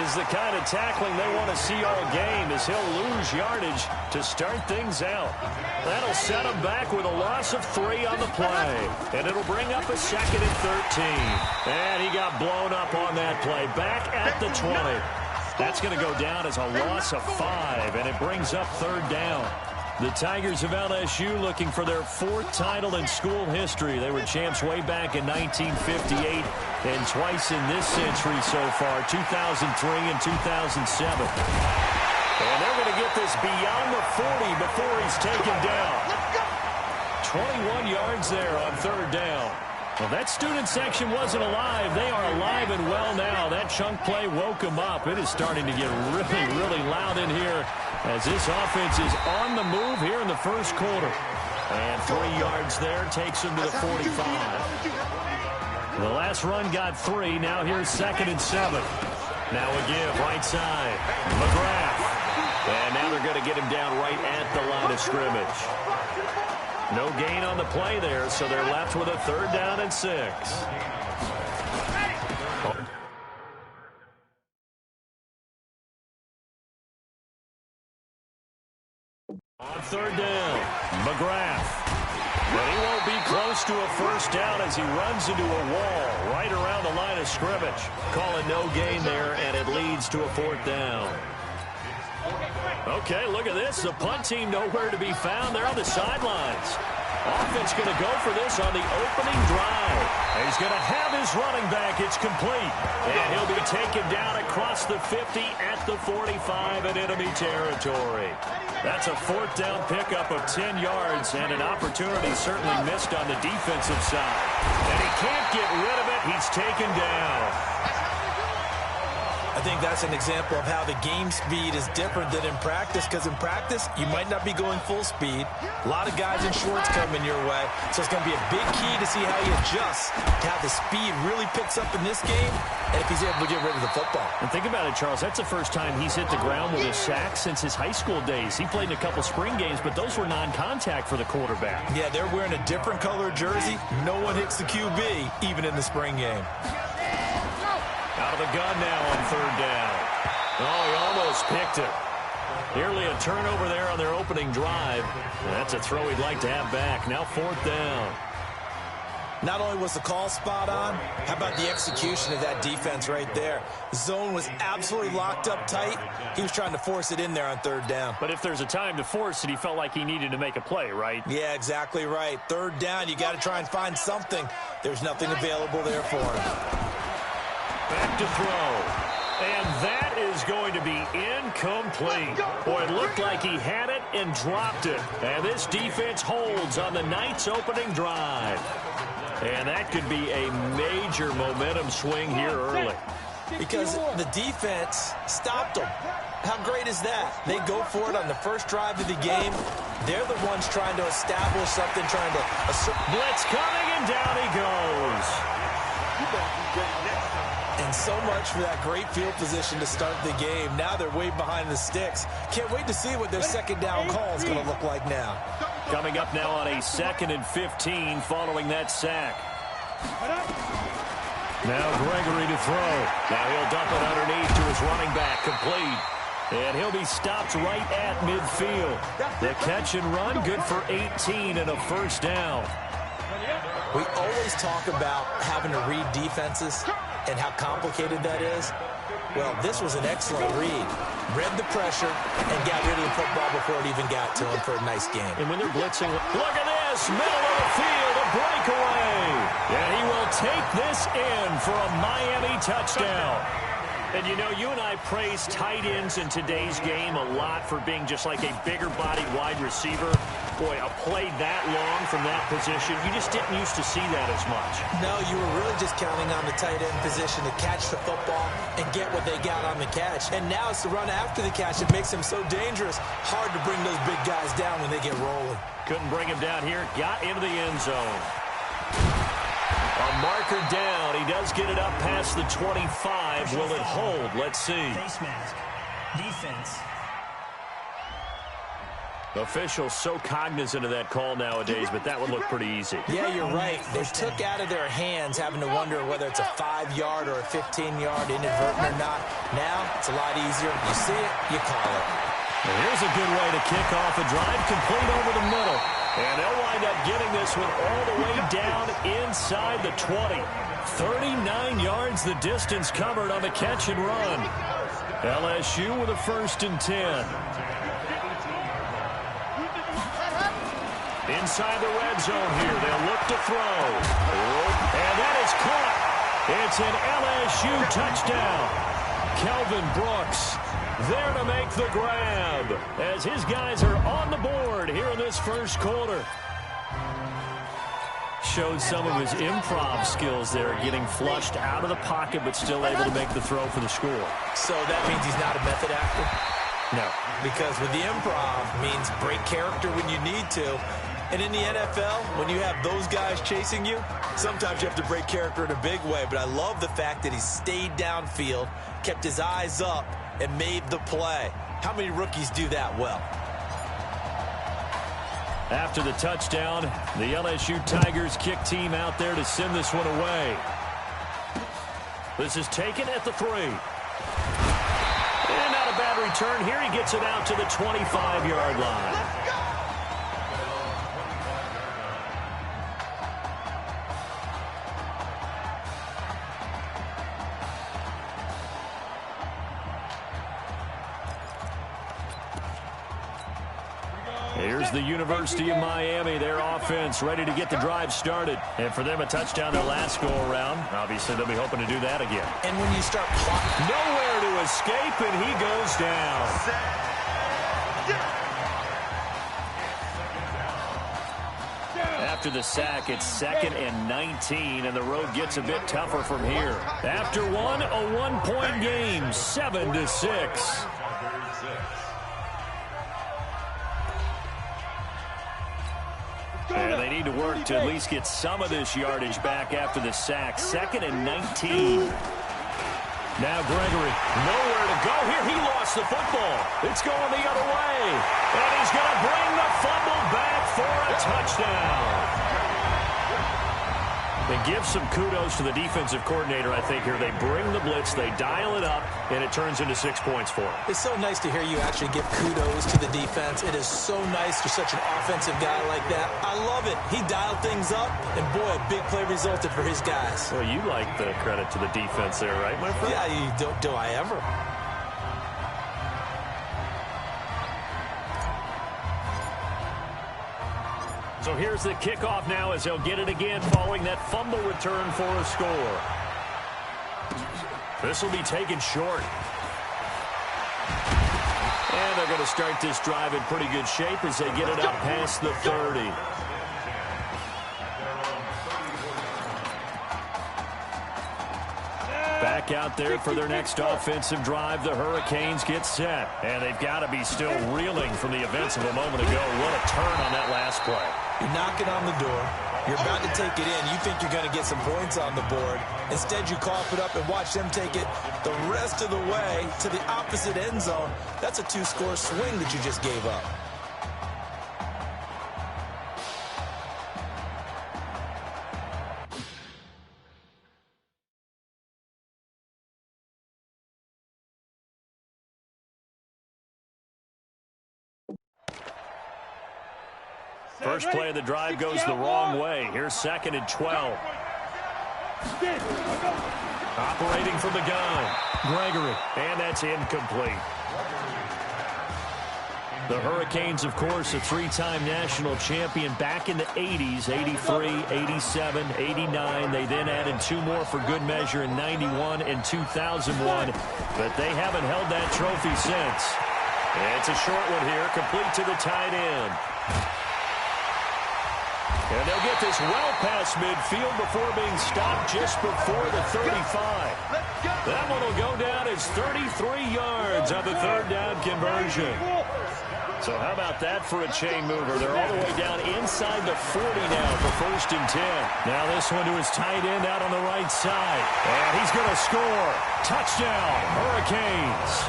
is the kind of tackling they want to see all game, as he'll lose yardage to start things out. That'll set him back with a loss of 3 on the play. And it'll bring up a 2nd and 13. And he got blown up on that play. Back at the 20. That's going to go down as a loss of 5, and it brings up 3rd down. The Tigers of LSU looking for their 4th title in school history. They were champs way back in 1958 and twice in this century so far, 2003 and 2007. And they're going to get this beyond the 40 before he's taken down. 21 yards there on 3rd down. Well, that student section wasn't alive. They are alive and well now. That chunk play woke them up. It is starting to get really, really loud in here as this offense is on the move here in the first quarter. And 3 yards there takes them to the 45. The last run got 3. Now here's 2nd and 7. Now a give right side. McGrath. And now they're going to get him down right at the line of scrimmage. No gain on the play there, so they're left with a 3rd down and 6. On 3rd down, McGrath. But he won't be close to a 1st down as he runs into a wall right around the line of scrimmage. Call it no gain there, and it leads to a 4th down. Okay, look at this. The punt team nowhere to be found. They're on the sidelines. Offense going to go for this on the opening drive. He's going to have his running back. It's complete. And he'll be taken down across the 50 at the 45 in enemy territory. That's a 4th down pickup of 10 yards and an opportunity certainly missed on the defensive side. And he can't get rid of it. He's taken down. I think that's an example of how the game speed is different than in practice, because in practice, you might not be going full speed. A lot of guys in shorts coming your way, so it's going to be a big key to see how he adjusts to how the speed really picks up in this game and if he's able to get rid of the football. And think about it, Charles. That's the first time he's hit the ground with a sack since his high school days. He played in a couple spring games, but those were non-contact for the quarterback. Yeah, they're wearing a different color jersey. No one hits the QB, even in the spring game. Out of the gun now on 3rd down. Oh, he almost picked it. Nearly a turnover there on their opening drive. And that's a throw he'd like to have back. Now 4th down. Not only was the call spot on, how about the execution of that defense right there? The zone was absolutely locked up tight. He was trying to force it in there on 3rd down. But if there's a time to force it, he felt like he needed to make a play, right? Yeah, exactly right. 3rd down, you got to try and find something. There's nothing available there for him. Back to throw. And that is going to be incomplete. Boy, it looked like he had it and dropped it. And this defense holds on the night's opening drive. And that could be a major momentum swing here early. Because the defense stopped them. How great is that? They go for it on the first drive of the game. They're the ones trying to establish something, trying to assert. Blitz coming, and down he goes. And so much for that great field position to start the game. Now they're way behind the sticks. Can't wait to see what their 2nd down call is going to look like now. Coming up now on a 2nd and 15 following that sack. Now Gregory to throw. Now he'll dump it underneath to his running back. Complete. And he'll be stopped right at midfield. The catch and run good for 18 and a 1st down. We always talk about having to read defenses and how complicated that is. Well, this was an excellent read. Read the pressure and got rid of the football before it even got to him for a nice game. And when they're blitzing, look at this, middle of the field, a breakaway. And he will take this in for a Miami touchdown. And, you know, you and I praise tight ends in today's game a lot for being just like a bigger-bodied wide receiver. Boy, a play that long from that position, you just didn't used to see that as much. No, you were really just counting on the tight end position to catch the football and get what they got on the catch. And now it's the run after the catch that makes him so dangerous. Hard to bring those big guys down when they get rolling. Couldn't bring him down here. Got into the end zone. A marker down. He does get it up past the 25. Will it hold? Let's see. Face mask. Defense. Officials so cognizant of that call nowadays, but that would look pretty easy. Yeah, you're right. They took out of their hands having to wonder whether it's a 5-yard or a 15-yard inadvertent or not. Now, it's a lot easier. You see it, you call it. And here's a good way to kick off a drive complete over the middle. And they'll wind up getting this one all the way down inside the 20. 39 yards the distance covered on the catch and run. LSU with a 1st and 10. Inside the red zone here. They'll look to throw. And that is caught. It's an LSU touchdown. Kelvin Brooks there to make the grab as his guys are on the board here in this first quarter. Showed some of his improv skills there, getting flushed out of the pocket but still able to make the throw for the score. So that means he's not a method actor? No. Because with the improv means break character when you need to. And in the NFL, when you have those guys chasing you, sometimes you have to break character in a big way. But I love the fact that he stayed downfield, kept his eyes up, and made the play. How many rookies do that well? After the touchdown, the LSU Tigers kick team out there to send this one away. This is taken at the 3. And not a bad return here. He gets it out to the 25-yard line. Here's the University of Miami, their offense ready to get the drive started. And for them, a touchdown their last go-around. Obviously, they'll be hoping to do that again. And when you start clocking, nowhere to escape, and he goes down. After the sack, it's 2nd and 19, and the road gets a bit tougher from here. After one, a one-point game, 7-6. And they need to work to at least get some of this yardage back after the sack. 2nd and 19. Now Gregory, nowhere to go here. He lost the football. It's going the other way. And he's going to bring the fumble back for a touchdown. And give some kudos to the defensive coordinator, I think, here. They bring the blitz, they dial it up, and it turns into 6 points for them. It's so nice to hear you actually give kudos to the defense. It is so nice for such an offensive guy like that. I love it. He dialed things up, and boy, a big play resulted for his guys. Well, you like the credit to the defense there, right, my friend? Yeah, do I ever? So here's the kickoff now as they'll get it again following that fumble return for a score. This will be taken short. And they're going to start this drive in pretty good shape as they get it up past the 30. Back out there for their next offensive drive. The Hurricanes get set. And they've got to be still reeling from the events of a moment ago. What a turn on that last play. You're knocking on the door. You're about to take it in. You think you're going to get some points on the board. Instead, you cough it up and watch them take it the rest of the way to the opposite end zone. That's a 2-score swing that you just gave up. First play of the drive goes the wrong way. Here's 2nd and 12. Operating from the gun. Gregory. And that's incomplete. The Hurricanes, of course, a 3-time national champion back in the 80s, 83, 87, 89. They then added 2 more for good measure in 91 and 2001. But they haven't held that trophy since. It's a short one here, complete to the tight end. And they'll get this well past midfield before being stopped just before the 35. That one will go down as 33 yards on the 3rd down conversion. So how about that for a chain mover? They're all the way down inside the 40 now for 1st and 10. Now this one to his tight end out on the right side. And he's going to score. Touchdown, Hurricanes.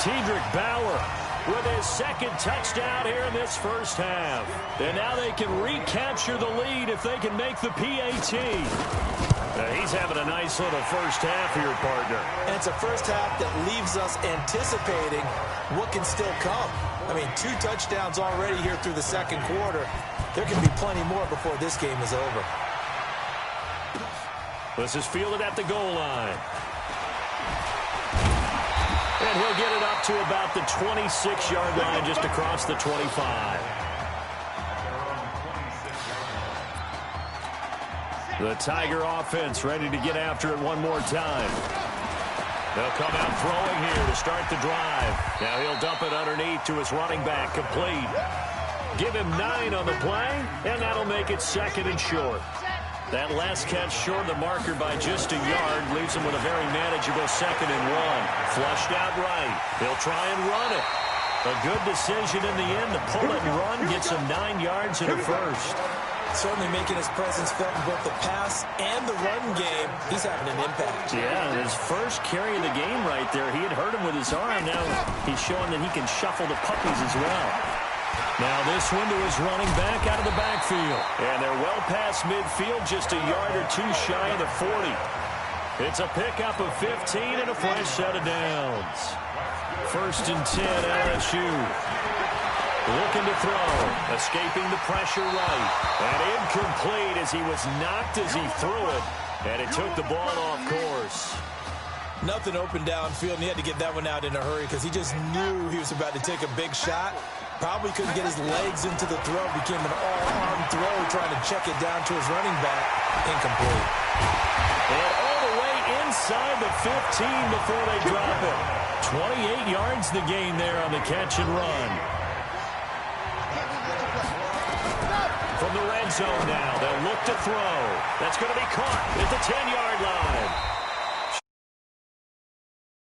Tedrick Bauer with his second touchdown here in this first half. And now they can recapture the lead if they can make the PAT. He's having a nice little first half here, partner. And it's a first half that leaves us anticipating what can still come. I mean, 2 touchdowns already here through the second quarter. There can be plenty more before this game is over. This is fielded at the goal line. And he'll get it up to about the 26-yard line, just across the 25. The Tiger offense ready to get after it one more time. They'll come out throwing here to start the drive. Now he'll dump it underneath to his running back, complete. Give him 9 on the play, and that'll make it 2nd and short. That last catch short of the marker by just a yard leaves him with a very manageable 2nd and 1. Flushed out right. He'll try and run it. A good decision in the end to pull it and run, gets him 9 yards and a first. Certainly making his presence felt in both the pass and the run game. He's having an impact. Yeah, his first carry of the game right there. He had hurt him with his arm. Now he's showing that he can shuffle the puppies as well. Now this one to his running back out of the backfield. And they're well past midfield, just a yard or 2 shy of the 40. It's a pickup of 15 and a fresh set of downs. 1st and 10 LSU. Looking to throw, escaping the pressure right, and incomplete as he was knocked as he threw it, and it took the ball off course. Nothing open downfield, and he had to get that one out in a hurry because he just knew he was about to take a big shot. Probably couldn't get his legs into the throw, became an all-arm throw, trying to check it down to his running back. Incomplete. And all the way inside the 15 before they drop it. 28 yards the gain there on the catch and run. From the red zone now, they'll look to throw. That's going to be caught at the 10-yard line.